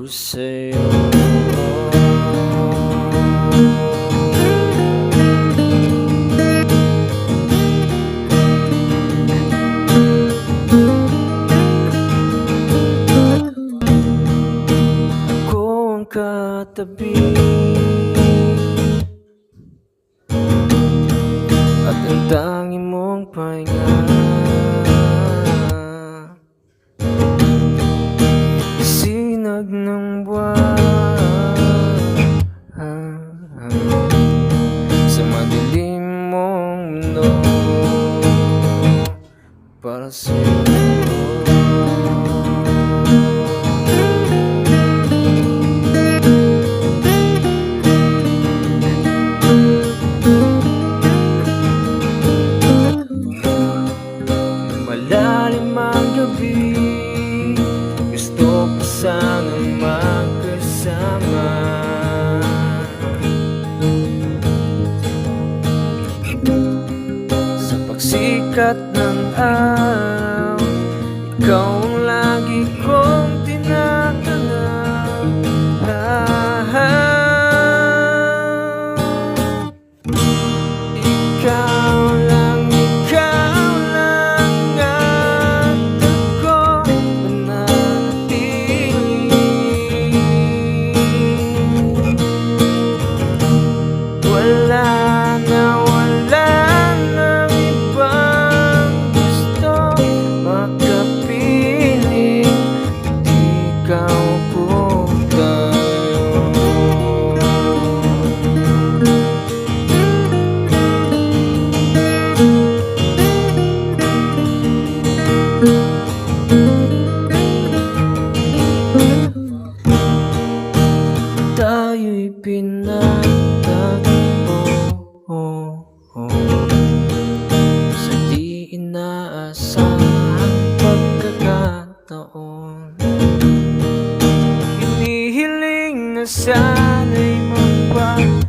sa'yo. Ako ang katabi at ang tangi mong pahinga. Sinag ng buwan sa madilim mong mundo para sa'yo. Malalim ang gabi, gusto pa sanang magkasama. Sa pagsikat ng araw, ikaw ang lagi kong tinatanaw. Ikaw lang ang ako mananatili. Wala nang ibang gusto makapiling, ikaw po tayo. Tayo'y pinatagpo sa di inaasahang pagkakataon. Hinihiling na sana'y magbago